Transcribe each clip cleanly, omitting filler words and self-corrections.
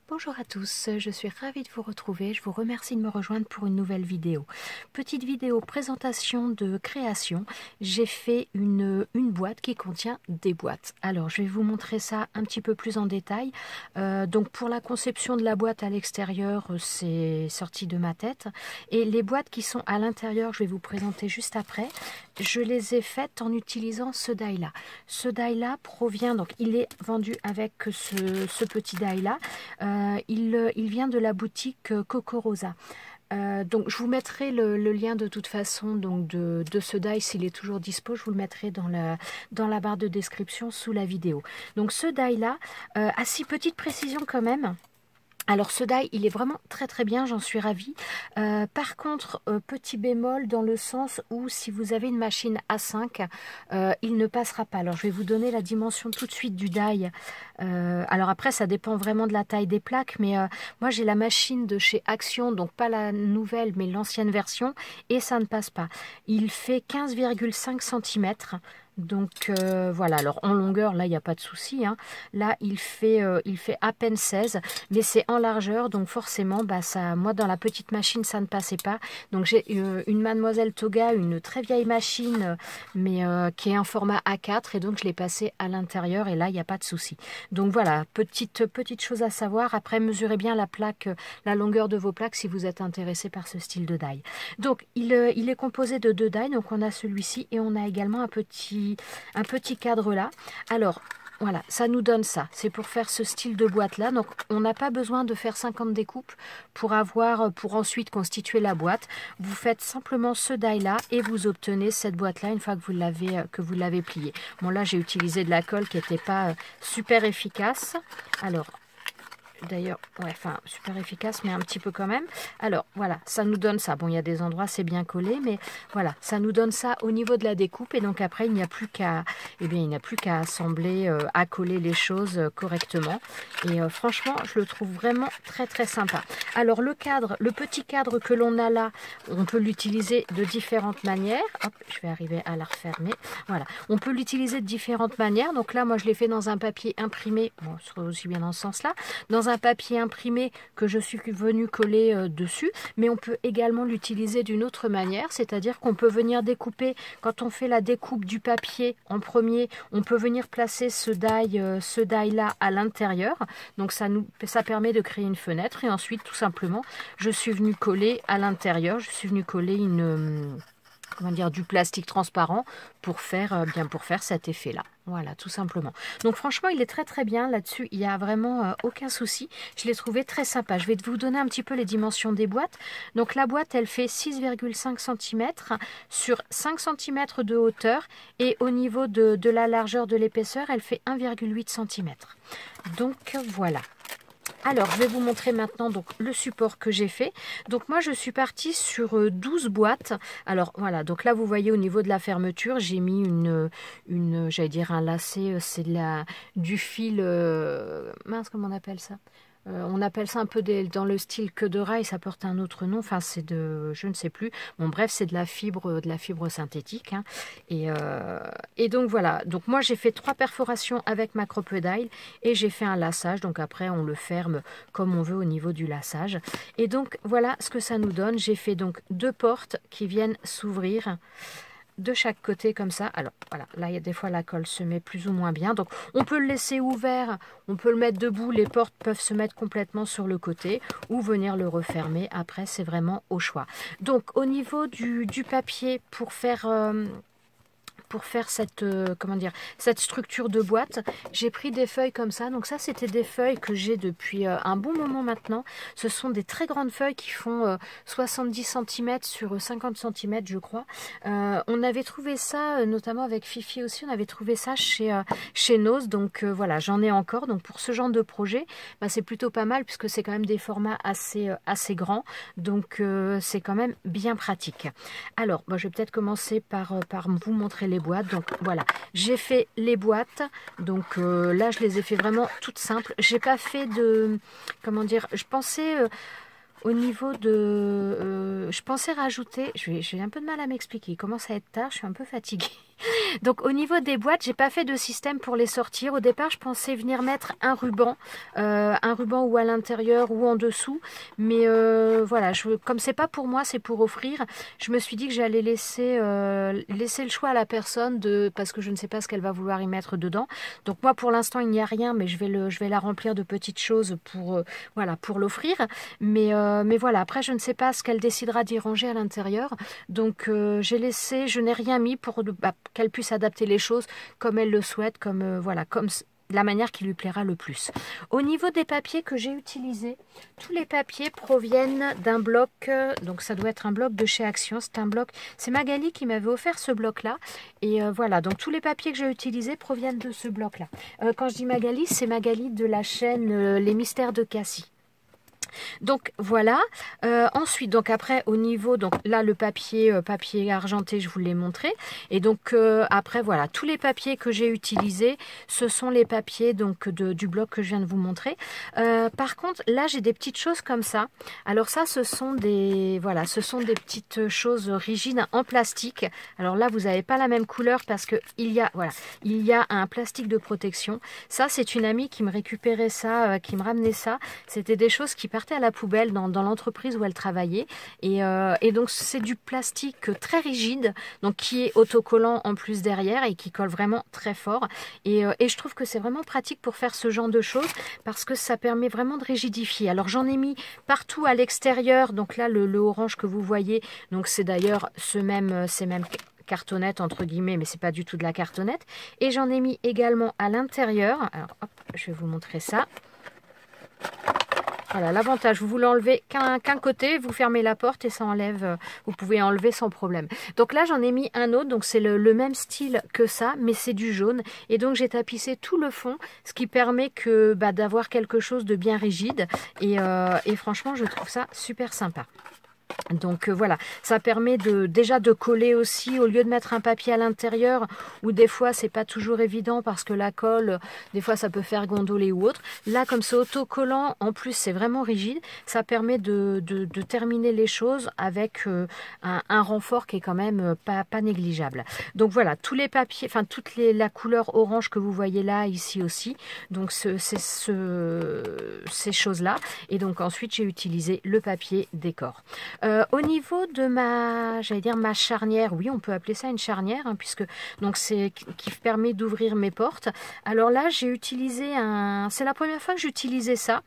Bonjour à tous, je suis ravie de vous retrouver, je vous remercie de me rejoindre pour une nouvelle vidéo. Petite vidéo présentation de création, j'ai fait une boîte qui contient des boîtes. Alors je vais vous montrer ça un petit peu plus en détail. Donc pour la conception de la boîte à l'extérieur, c'est sorti de ma tête. Et les boîtes qui sont à l'intérieur, je vais vous présenter juste après. Je les ai faites en utilisant ce die-là. Ce die-là provient, donc il est vendu avec ce petit die-là. Il vient de la boutique Coco Rosa. Donc je vous mettrai le lien de toute façon donc de ce die s'il est toujours dispo. Je vous le mettrai dans la barre de description sous la vidéo. Donc ce die là a 6 petites précisions quand même. Alors ce die, il est vraiment très très bien, j'en suis ravie. Par contre, petit bémol dans le sens où si vous avez une machine A5, il ne passera pas. Alors je vais vous donner la dimension tout de suite du die. Alors après, ça dépend vraiment de la taille des plaques, mais moi j'ai la machine de chez Action, donc pas la nouvelle, mais l'ancienne version, et ça ne passe pas. Il fait 15,5 cm. Donc voilà, alors en longueur, là, il n'y a pas de souci. Hein. Là, il fait à peine 16, mais c'est en largeur, donc forcément, bah, ça, moi, dans la petite machine, ça ne passait pas. Donc j'ai une Mademoiselle Toga, une très vieille machine, mais qui est un format A4, et donc je l'ai passé à l'intérieur, et là, il n'y a pas de souci. Donc voilà, petite chose à savoir. Après, mesurez bien la plaque, la longueur de vos plaques si vous êtes intéressé par ce style de die. Donc, il est composé de 2 die, donc on a celui-ci, et on a également un petit cadre là. Alors voilà, ça nous donne ça. C'est pour faire ce style de boîte là. Donc on n'a pas besoin de faire 50 découpes pour ensuite constituer la boîte. Vous faites simplement ce die là et vous obtenez cette boîte là une fois que vous l'avez pliée. Bon là j'ai utilisé de la colle qui n'était pas super efficace. Alors d'ailleurs, ouais, enfin, super efficace, mais un petit peu quand même. Alors, voilà, ça nous donne ça. Bon, il y a des endroits, c'est bien collé, mais voilà, ça nous donne ça au niveau de la découpe. Et donc après, il n'y a plus qu'à assembler, à coller les choses correctement. Et franchement, je le trouve vraiment très, très sympa. Alors, le petit cadre que l'on a là, on peut l'utiliser de différentes manières. Hop, je vais arriver à la refermer. Voilà, on peut l'utiliser de différentes manières. Donc là, moi, je l'ai fait dans un papier imprimé. Bon, ce serait aussi bien dans ce sens-là. Dans un papier imprimé que je suis venue coller dessus, mais on peut également l'utiliser d'une autre manière, c'est-à-dire qu'on peut venir découper, quand on fait la découpe du papier en premier, on peut venir placer ce die là à l'intérieur, donc ça permet de créer une fenêtre, et ensuite tout simplement je suis venue coller à l'intérieur, je suis venue coller du plastique transparent pour faire cet effet là. Voilà, tout simplement. Donc franchement, il est très très bien là-dessus. Il n'y a vraiment aucun souci. Je l'ai trouvé très sympa. Je vais vous donner un petit peu les dimensions des boîtes. Donc la boîte, elle fait 6,5 cm sur 5 cm de hauteur. Et au niveau de la largeur de l'épaisseur, elle fait 1,8 cm. Donc voilà. Alors, je vais vous montrer maintenant donc le support que j'ai fait. Donc moi, je suis partie sur 12 boîtes. Alors voilà, donc là, vous voyez au niveau de la fermeture, j'ai mis j'allais dire un lacet, c'est du fil, mince, comment on appelle ça? On appelle ça un peu dans le style queue de rail, ça porte un autre nom, enfin c'est je ne sais plus. Bon bref, c'est de la fibre synthétique. Hein. Et donc voilà, donc moi j'ai fait 3 perforations avec ma crocodile et j'ai fait un laçage, donc après on le ferme comme on veut au niveau du laçage. Et donc voilà ce que ça nous donne, j'ai fait donc 2 portes qui viennent s'ouvrir de chaque côté comme ça. Alors voilà, là il y a des fois la colle se met plus ou moins bien, donc on peut le laisser ouvert, on peut le mettre debout, les portes peuvent se mettre complètement sur le côté ou venir le refermer, après c'est vraiment au choix. Donc au niveau du papier pour faire cette cette structure de boîte, j'ai pris des feuilles comme ça. Donc ça, c'était des feuilles que j'ai depuis un bon moment maintenant. Ce sont des très grandes feuilles qui font 70 cm sur 50 cm, je crois. On avait trouvé ça, notamment avec Fifi aussi, on avait trouvé ça chez Nose. Donc voilà, j'en ai encore. Donc pour ce genre de projet, bah, c'est plutôt pas mal puisque c'est quand même des formats assez grands. Donc c'est quand même bien pratique. Alors, bah, je vais peut-être commencer par vous montrer les boîtes. Donc voilà, j'ai fait les boîtes. Donc là, je les ai fait vraiment toutes simples. J'ai pas fait de... Comment dire? Je pensais... au niveau de... je pensais rajouter... J'ai un peu de mal à m'expliquer. Il commence à être tard, je suis un peu fatiguée. Donc au niveau des boîtes, j'ai pas fait de système pour les sortir. Au départ, je pensais venir mettre un ruban ou à l'intérieur ou en dessous. Mais voilà, comme c'est pas pour moi, c'est pour offrir. Je me suis dit que j'allais laisser le choix à la personne parce que je ne sais pas ce qu'elle va vouloir y mettre dedans. Donc moi, pour l'instant, il n'y a rien, mais je vais la remplir de petites choses pour l'offrir. Mais voilà, après, je ne sais pas ce qu'elle décidera d'y ranger à l'intérieur. Donc je n'ai rien mis pour qu'elle puisse adapter les choses comme elle le souhaite, comme la manière qui lui plaira le plus. Au niveau des papiers que j'ai utilisés, tous les papiers proviennent d'un bloc, donc ça doit être un bloc de chez Action, c'est Magali qui m'avait offert ce bloc-là, et voilà, donc tous les papiers que j'ai utilisés proviennent de ce bloc-là. Quand je dis Magali, c'est Magali de la chaîne Les Mystères de Cassie. Donc voilà, ensuite donc après au niveau, donc là le papier argenté je vous l'ai montré, et donc après voilà, tous les papiers que j'ai utilisés ce sont les papiers donc du bloc que je viens de vous montrer. Par contre là j'ai des petites choses comme ça. Alors ça ce sont des petites choses rigides en plastique. Alors là vous n'avez pas la même couleur parce que il y a un plastique de protection. Ça c'est une amie qui me récupérait ça, qui me ramenait ça. C'était des choses qui partaient à la poubelle dans l'entreprise où elle travaillait, et donc c'est du plastique très rigide, donc qui est autocollant en plus derrière et qui colle vraiment très fort, et je trouve que c'est vraiment pratique pour faire ce genre de choses parce que ça permet vraiment de rigidifier. Alors j'en ai mis partout à l'extérieur, donc là le orange que vous voyez, donc c'est d'ailleurs ces mêmes cartonnette entre guillemets, mais c'est pas du tout de la cartonnette, et j'en ai mis également à l'intérieur. Alors hop, je vais vous montrer ça. Voilà, l'avantage, vous voulez enlever qu'un côté, vous fermez la porte et ça enlève, vous pouvez enlever sans problème. Donc là, j'en ai mis un autre, donc c'est le même style que ça, mais c'est du jaune. Et donc, j'ai tapissé tout le fond, ce qui permet d'avoir quelque chose de bien rigide. Et franchement, je trouve ça super sympa. Donc voilà, ça permet déjà de coller aussi, au lieu de mettre un papier à l'intérieur où des fois c'est pas toujours évident parce que la colle, des fois ça peut faire gondoler ou autre. Là comme c'est autocollant, en plus c'est vraiment rigide, ça permet de terminer les choses avec un renfort qui est quand même pas négligeable. Donc voilà, tous les papiers, enfin la couleur orange que vous voyez là, ici aussi, donc ces choses-là. Et donc ensuite j'ai utilisé le papier décor. Au niveau de ma charnière, oui, on peut appeler ça une charnière, hein, puisque donc c'est qui permet d'ouvrir mes portes. Alors là, j'ai utilisé c'est la première fois que j'utilisais ça,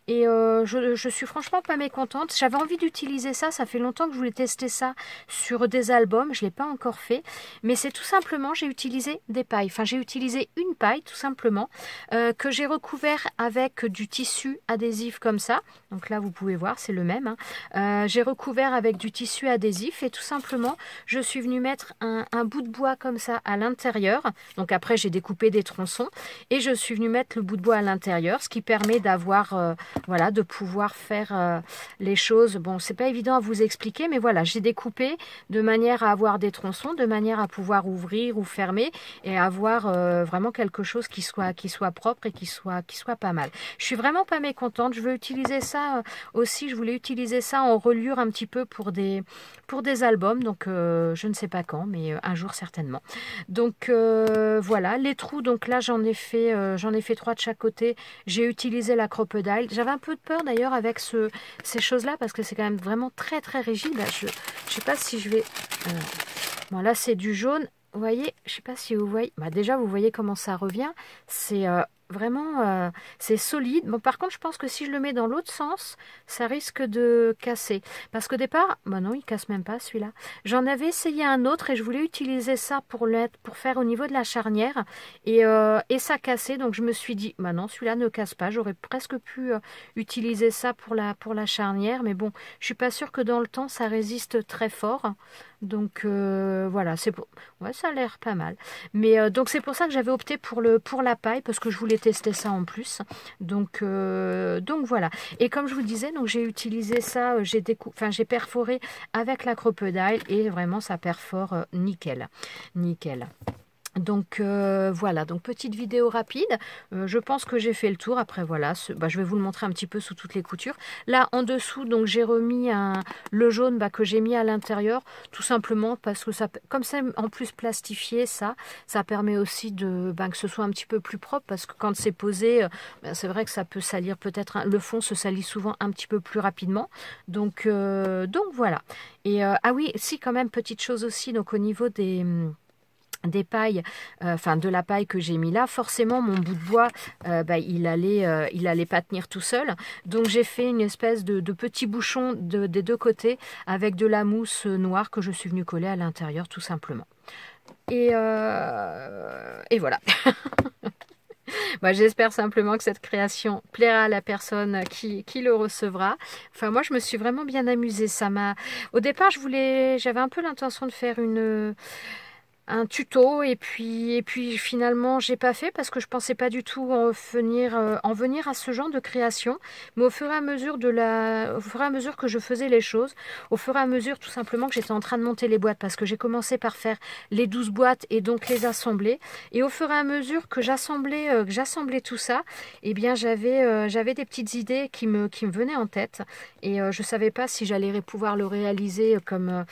et je suis franchement pas mécontente. J'avais envie d'utiliser ça, ça fait longtemps que je voulais tester ça sur des albums, je l'ai pas encore fait, mais c'est tout simplement, j'ai utilisé des pailles. Enfin, j'ai utilisé une paille tout simplement que j'ai recouvert avec du tissu adhésif comme ça. Donc là, vous pouvez voir, c'est le même. Hein. J'ai recouvert avec du tissu adhésif et tout simplement, je suis venue mettre un bout de bois comme ça à l'intérieur. Donc après, j'ai découpé des tronçons et je suis venue mettre le bout de bois à l'intérieur, ce qui permet d'avoir, de pouvoir faire les choses. Bon, c'est pas évident à vous expliquer, mais voilà, j'ai découpé de manière à avoir des tronçons, de manière à pouvoir ouvrir ou fermer et avoir vraiment quelque chose qui soit propre et qui soit pas mal. Je suis vraiment pas mécontente. Je veux utiliser ça aussi. Je voulais utiliser ça en reliure un petit peu pour des albums. Donc je ne sais pas quand, mais un jour certainement. Donc voilà, les trous. Donc là j'en ai fait 3 de chaque côté. J'ai utilisé la crocodile. J'avais un peu de peur d'ailleurs avec ces choses-là parce que c'est quand même vraiment très très rigide. Là, je sais pas si je vais. Bon là c'est du jaune. Vous voyez, je sais pas si vous voyez. Déjà vous voyez comment ça revient. C'est vraiment, c'est solide. Bon, par contre, je pense que si je le mets dans l'autre sens, ça risque de casser. Parce qu'au départ, non, il casse même pas celui-là. J'en avais essayé un autre et je voulais utiliser ça pour faire au niveau de la charnière. Et ça cassait. Donc, je me suis dit, non, celui-là ne casse pas. J'aurais presque pu utiliser ça pour la charnière. Mais bon, je suis pas sûre que dans le temps, ça résiste très fort. Donc voilà, ça a l'air pas mal. Mais donc c'est pour ça que j'avais opté pour la paille parce que je voulais tester ça en plus. Donc voilà. Et comme je vous disais, donc j'ai utilisé ça, j'ai perforé avec la crocodile et vraiment ça perfore nickel. Donc voilà, donc petite vidéo rapide, je pense que j'ai fait le tour. Après voilà, je vais vous le montrer un petit peu sous toutes les coutures. Là en dessous, donc j'ai remis le jaune que j'ai mis à l'intérieur, tout simplement parce que ça, comme c'est en plus plastifié, ça permet aussi de que ce soit un petit peu plus propre, parce que quand c'est posé, c'est vrai que ça peut salir peut-être, le fond se salit souvent un petit peu plus rapidement. Donc voilà. Et ah oui, si quand même, petite chose aussi, donc au niveau des pailles, enfin de la paille que j'ai mis là, forcément mon bout de bois, il allait pas tenir tout seul. Donc j'ai fait une espèce de petit bouchon des deux côtés avec de la mousse noire que je suis venue coller à l'intérieur tout simplement. Et voilà. J'espère simplement que cette création plaira à la personne qui le recevra. Enfin, moi, je me suis vraiment bien amusée. Au départ, j'avais un peu l'intention de faire un tuto, et puis finalement j'ai pas fait parce que je pensais pas du tout en venir à ce genre de création. Mais au fur et à mesure que je faisais les choses, au fur et à mesure tout simplement que j'étais en train de monter les boîtes, parce que j'ai commencé par faire les 12 boîtes et donc les assembler, et au fur et à mesure que j'assemblais tout ça, eh bien j'avais des petites idées qui me venaient en tête, et je savais pas si j'allais pouvoir le réaliser comme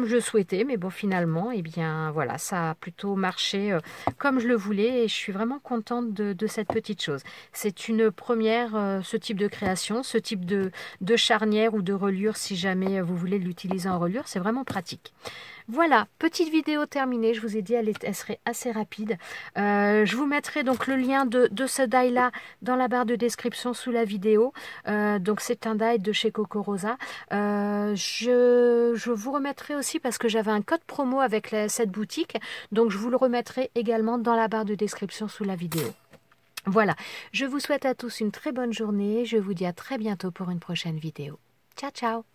je souhaitais. Mais bon, finalement, eh bien voilà, ça a plutôt marché comme je le voulais, et je suis vraiment contente de cette petite chose. C'est une première, ce type de création, ce type de charnière ou de reliure, si jamais vous voulez l'utiliser en reliure, c'est vraiment pratique. Voilà, petite vidéo terminée. Je vous ai dit, elle serait assez rapide. Je vous mettrai donc le lien de ce die là dans la barre de description sous la vidéo. Donc c'est un die de chez Coco Rosa. Je vous remettrai aussi, parce que j'avais un code promo avec cette boutique, donc je vous le remettrai également dans la barre de description sous la vidéo. Voilà, je vous souhaite à tous une très bonne journée. Je vous dis à très bientôt pour une prochaine vidéo. Ciao, ciao!